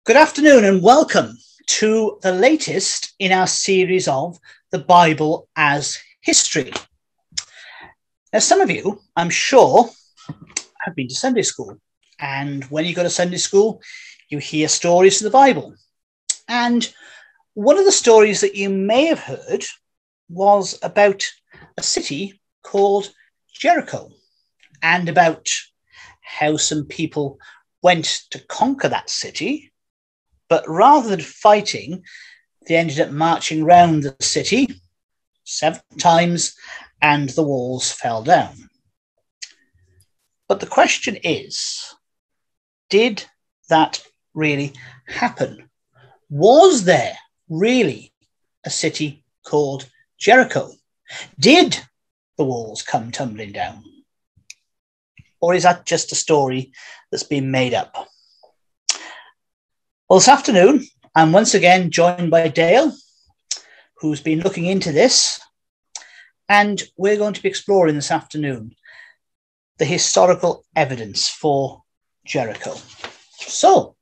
Good afternoon and welcome to the latest in our series of the Bible as History. Now, some of you, I'm sure, have been to Sunday school. And when you go to Sunday school, you hear stories of the Bible. And one of the stories that you may have heard was about a city called Jericho and about how some people went to conquer that city. But rather than fighting, they ended up marching round the city 7 times and the walls fell down. But the question is, did that really happen? Was there really a city called Jericho? Did the walls come tumbling down? Or is that just a story that's been made up? Well, this afternoon, I'm once again joined by Dale, who's been looking into this, and we're going to be exploring this afternoon the historical evidence for Jericho. So,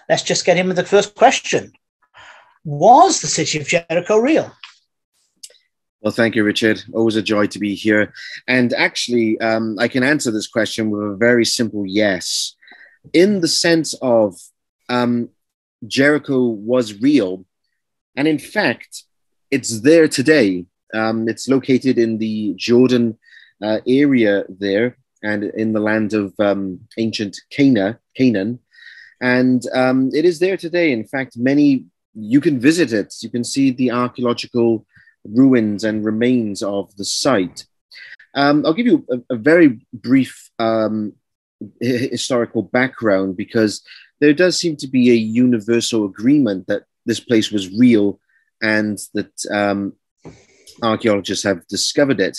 let's just get in with the first question. Was the city of Jericho real? Well, thank you, Richard. Always a joy to be here. And actually, I can answer this question with a very simple yes, in the sense of Jericho was real. And in fact, it's there today. It's located in the Jordan area there and in the land of ancient Canaan. And it is there today. In fact, you can visit it. You can see the archaeological ruins and remains of the site. I'll give you a very brief historical background, because there does seem to be a universal agreement that this place was real and that archaeologists have discovered it.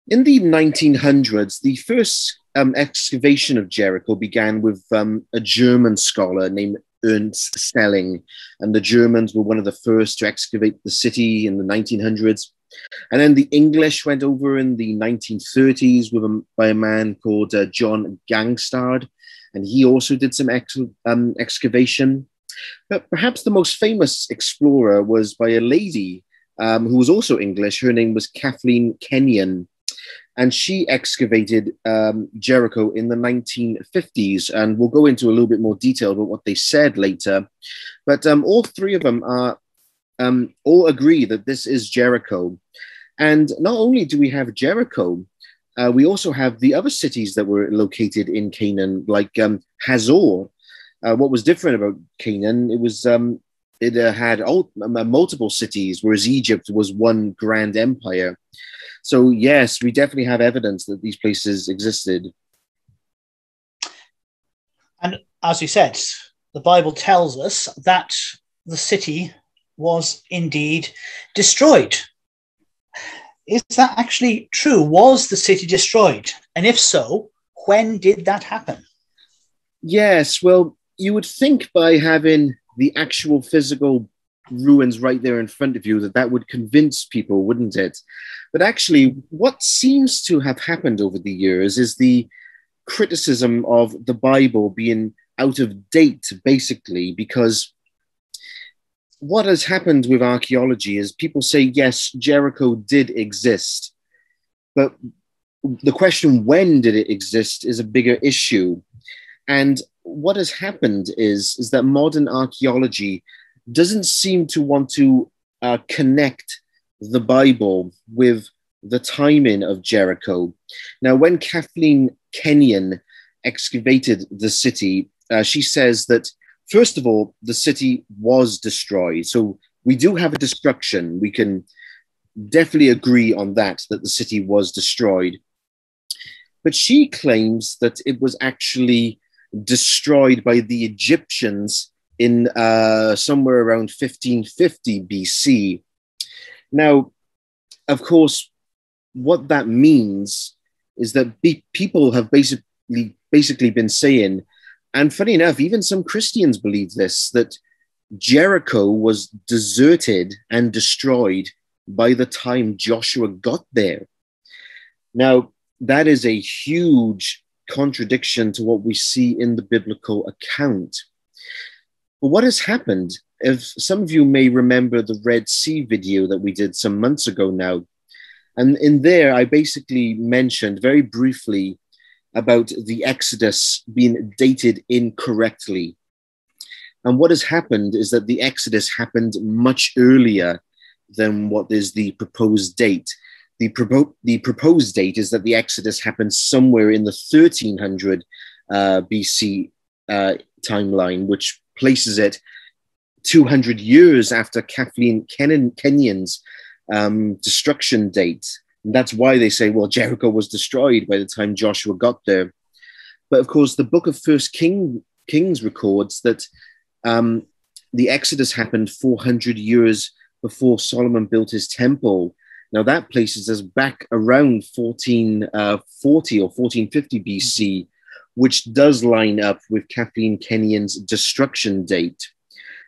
In the 1900s, the first excavation of Jericho began with a German scholar named Ernst Stelling, and the Germans were one of the first to excavate the city in the 1900s. And then the English went over in the 1930s by a man called John Gangstad, and he also did some excavation. But perhaps the most famous explorer was by a lady who was also English. Her name was Kathleen Kenyon, and she excavated Jericho in the 1950s. And we'll go into a little bit more detail about what they said later. But all three of them are all agree that this is Jericho. And not only do we have Jericho, we also have the other cities that were located in Canaan, like Hazor. What was different about Canaan, it had multiple cities, whereas Egypt was one grand empire. So yes, we definitely have evidence that these places existed. And as you said, the Bible tells us that the city was indeed destroyed. Is that actually true? Was the city destroyed? And if so, when did that happen? Yes, well, you would think by having the actual physical ruins right there in front of you that would convince people, wouldn't it? But actually, what seems to have happened over the years is the criticism of the Bible being out of date, basically, because what has happened with archaeology is people say, yes, Jericho did exist, but the question, when did it exist, is a bigger issue. And what has happened is that modern archaeology doesn't seem to want to connect the Bible with the timing of Jericho. Now, when Kathleen Kenyon excavated the city, she says that, first of all, the city was destroyed. So we do have a destruction. We can definitely agree on that the city was destroyed. But she claims that it was actually destroyed by the Egyptians in somewhere around 1550 BC. Now, of course, what that means is that people have basically been saying, and funny enough, even some Christians believe this, that Jericho was deserted and destroyed by the time Joshua got there. Now, that is a huge contradiction to what we see in the biblical account. But what has happened, if some of you may remember the Red Sea video that we did some months ago now, and in there I basically mentioned very briefly about the Exodus being dated incorrectly. And what has happened is that the Exodus happened much earlier than what is the proposed date. The proposed date is that the Exodus happened somewhere in the 1300 BC timeline, which places it 200 years after Kathleen Kenyon's destruction date. And that's why they say, well, Jericho was destroyed by the time Joshua got there. But of course, the book of First Kings records that the Exodus happened 400 years before Solomon built his temple. Now that places us back around 1440 or 1450 BC, which does line up with Kathleen Kenyon's destruction date.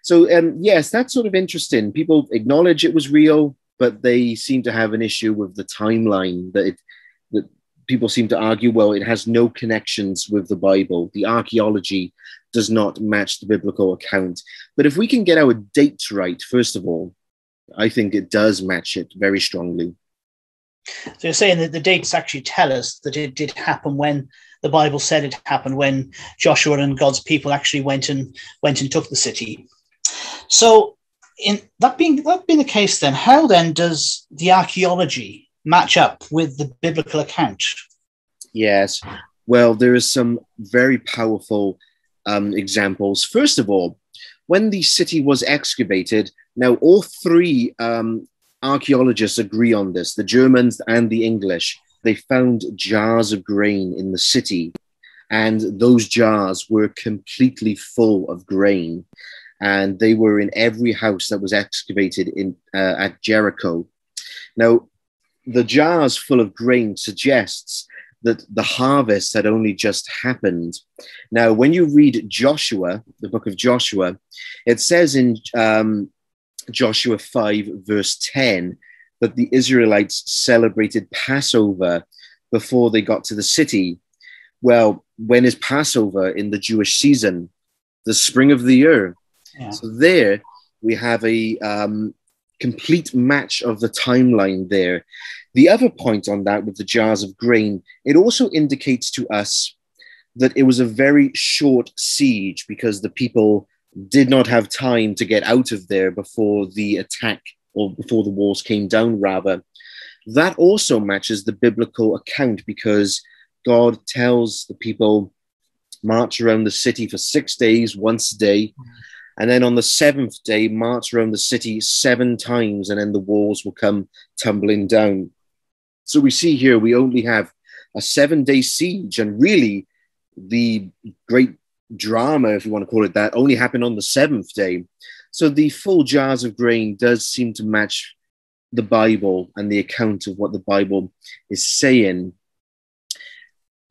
So yes, that's sort of interesting. People acknowledge it was real, but they seem to have an issue with the timeline, that people seem to argue, well, it has no connections with the Bible. The archaeology does not match the biblical account. But if we can get our dates right, first of all, I think it does match it very strongly. So you're saying that the dates actually tell us that it did happen when the Bible said it happened, when Joshua and God's people actually went and took the city. So in that being the case, then how then does the archaeology match up with the biblical account? Yes, well, there is some very powerful examples. First of all, when the city was excavated, now all three archaeologists agree on this, the Germans and the English. They found jars of grain in the city, and those jars were completely full of grain, and they were in every house that was excavated at Jericho. Now, the jars full of grain suggests that the harvest had only just happened. Now, when you read Joshua, the book of Joshua, it says in Joshua 5, verse 10, that the Israelites celebrated Passover before they got to the city. Well, when is Passover in the Jewish season? The spring of the year. Yeah. So there we have a complete match of the timeline there. The other point on that with the jars of grain, it also indicates to us that it was a very short siege because the people did not have time to get out of there before the attack, or before the walls came down, rather. That also matches the biblical account because God tells the people, march around the city for 6 days, once a day. And then on the seventh day, march around the city 7 times, and then the walls will come tumbling down. So we see here, we only have a 7-day siege, and really the great drama, if you want to call it that, only happened on the 7th day. So the full jars of grain does seem to match the Bible and the account of what the Bible is saying.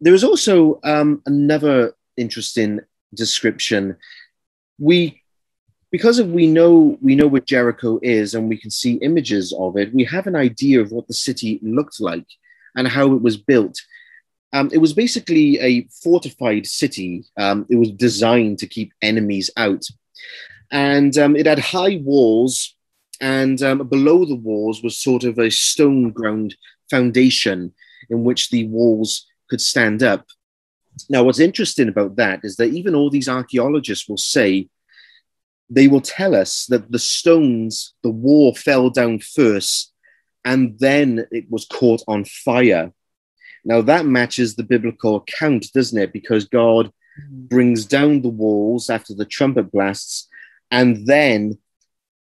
There is also another interesting description. Because we know where Jericho is and we can see images of it, we have an idea of what the city looked like and how it was built. It was basically a fortified city. It was designed to keep enemies out. And it had high walls, and below the walls was sort of a stone ground foundation in which the walls could stand up. Now, what's interesting about that is that even all these archaeologists will say, they will tell us that the stones, the wall fell down first, and then it was caught on fire. Now that matches the biblical account, doesn't it? Because God brings down the walls after the trumpet blasts, and then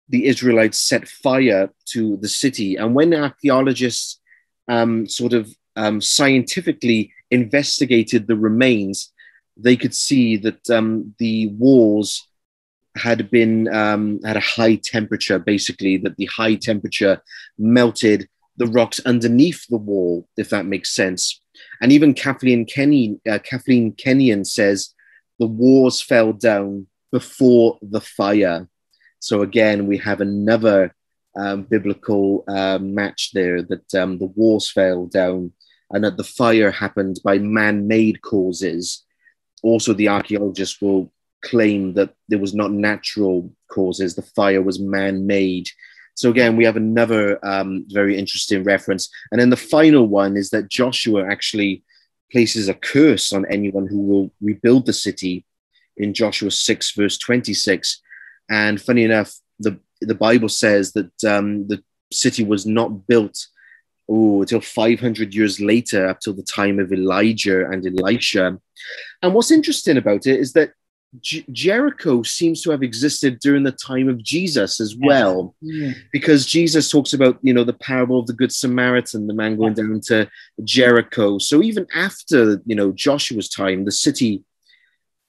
the Israelites set fire to the city. And when archaeologists scientifically investigated the remains, they could see that the walls had a high temperature, basically, that the high temperature melted the rocks underneath the wall, if that makes sense. And even Kathleen Kenyon says the walls fell down before the fire. So again, we have another biblical match there, that the walls fell down and that the fire happened by man-made causes. Also, the archaeologists will claim that there was not natural causes. The fire was man-made. So again, we have another very interesting reference. And then the final one is that Joshua actually places a curse on anyone who will rebuild the city in Joshua 6, verse 26. And funny enough, the Bible says that the city was not built until 500 years later, up till the time of Elijah and Elisha. And what's interesting about it is that Jericho seems to have existed during the time of Jesus as well, because Jesus talks about, the parable of the Good Samaritan, the man going down to Jericho. So even after, Joshua's time, the city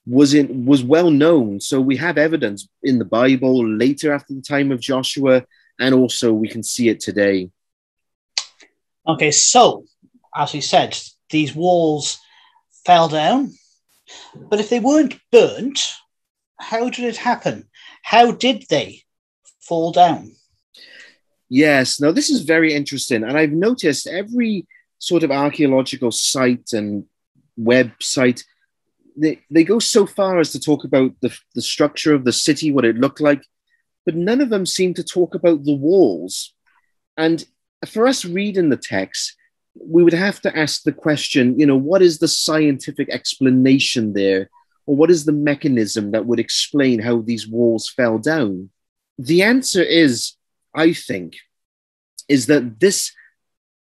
was well known. So we have evidence in the Bible later after the time of Joshua, and also we can see it today. Okay, so as we said, these walls fell down. But if they weren't burnt, how did it happen? How did they fall down? Yes, now this is very interesting. And I've noticed every sort of archaeological site and website, they go so far as to talk about the structure of the city, what it looked like, but none of them seem to talk about the walls. And for us reading the text, we would have to ask the question, what is the scientific explanation there? Or what is the mechanism that would explain how these walls fell down? The answer is, I think, is that this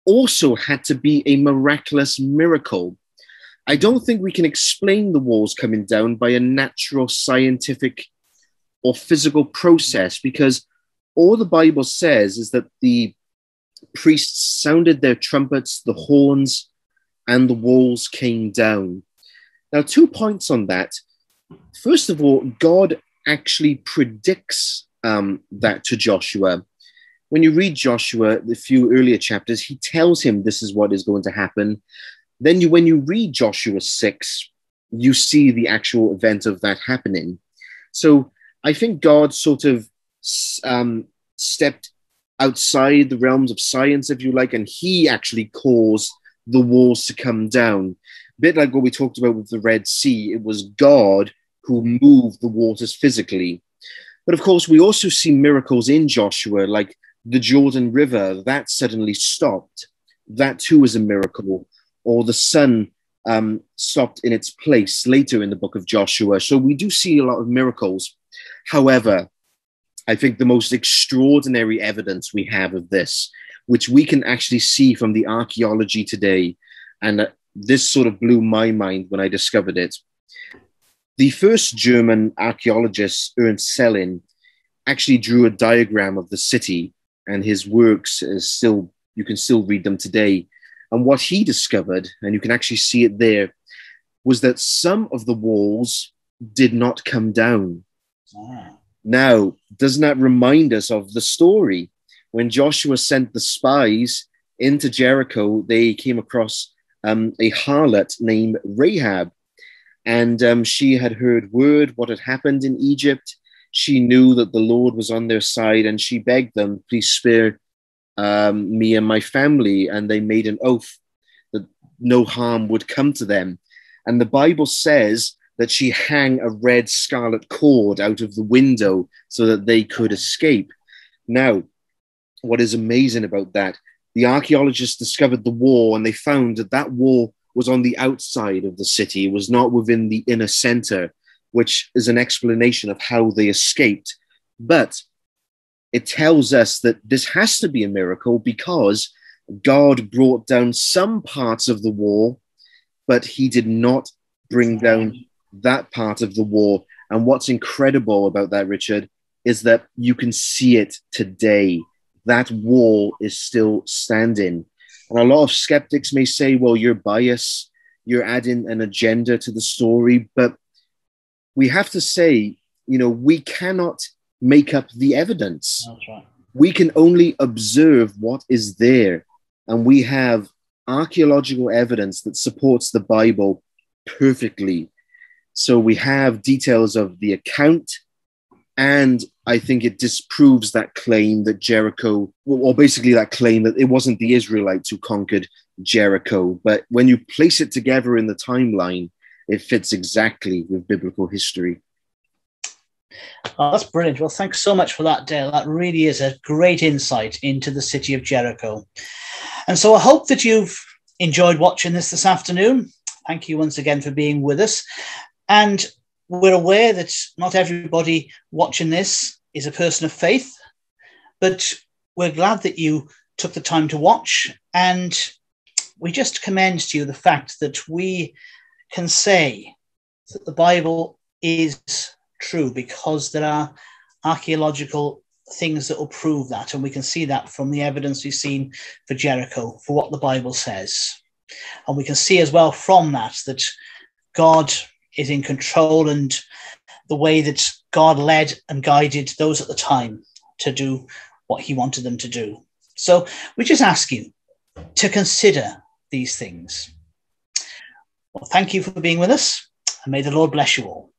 also had to be a miraculous miracle. I don't think we can explain the walls coming down by a natural scientific or physical process, because all the Bible says is that the priests sounded their trumpets, the horns, and the walls came down. Now, 2 points on that. First of all, God actually predicts that to Joshua. When you read Joshua, the few earlier chapters, he tells him this is what is going to happen. Then when you read Joshua 6, you see the actual event of that happening. So I think God sort of stepped outside the realms of science, if you like, and he actually caused the walls to come down. A bit like what we talked about with the Red Sea, it was God who moved the waters physically. But of course, we also see miracles in Joshua, like the Jordan River, that suddenly stopped. That too is a miracle. Or the sun stopped in its place later in the book of Joshua. So we do see a lot of miracles. However, I think the most extraordinary evidence we have of this, which we can actually see from the archaeology today, and this sort of blew my mind when I discovered it. The first German archaeologist, Ernst Sellin, actually drew a diagram of the city, and his works you can still read them today. And what he discovered, and you can actually see it there, was that some of the walls did not come down. Now, doesn't that remind us of the story? When Joshua sent the spies into Jericho, they came across a harlot named Rahab. And she had heard word what had happened in Egypt. She knew that the Lord was on their side, and she begged them, please spare me and my family. And they made an oath that no harm would come to them. And the Bible says that she hung a red scarlet cord out of the window so that they could escape. Now, what is amazing about that, the archaeologists discovered the wall, and they found that that wall was on the outside of the city. It was not within the inner center, which is an explanation of how they escaped. But it tells us that this has to be a miracle because God brought down some parts of the wall, but he did not bring down that part of the wall. And what's incredible about that, Richard, is that you can see it today. That wall is still standing. And a lot of skeptics may say, well, you're biased, you're adding an agenda to the story. But we have to say, we cannot make up the evidence. That's right. We can only observe what is there. And we have archaeological evidence that supports the Bible perfectly. So we have details of the account, and I think it disproves that claim that Jericho, or basically that claim that it wasn't the Israelites who conquered Jericho. But when you place it together in the timeline, it fits exactly with biblical history. Oh, that's brilliant. Well, thanks so much for that, Dale. That really is a great insight into the city of Jericho. And so I hope that you've enjoyed watching this afternoon. Thank you once again for being with us. And we're aware that not everybody watching this is a person of faith, but we're glad that you took the time to watch. And we just commend to you the fact that we can say that the Bible is true because there are archaeological things that will prove that, and we can see that from the evidence we've seen for Jericho, for what the Bible says. And we can see as well from that God is in control, and the way that God led and guided those at the time to do what he wanted them to do. So we just ask you to consider these things. Well, thank you for being with us, and may the Lord bless you all.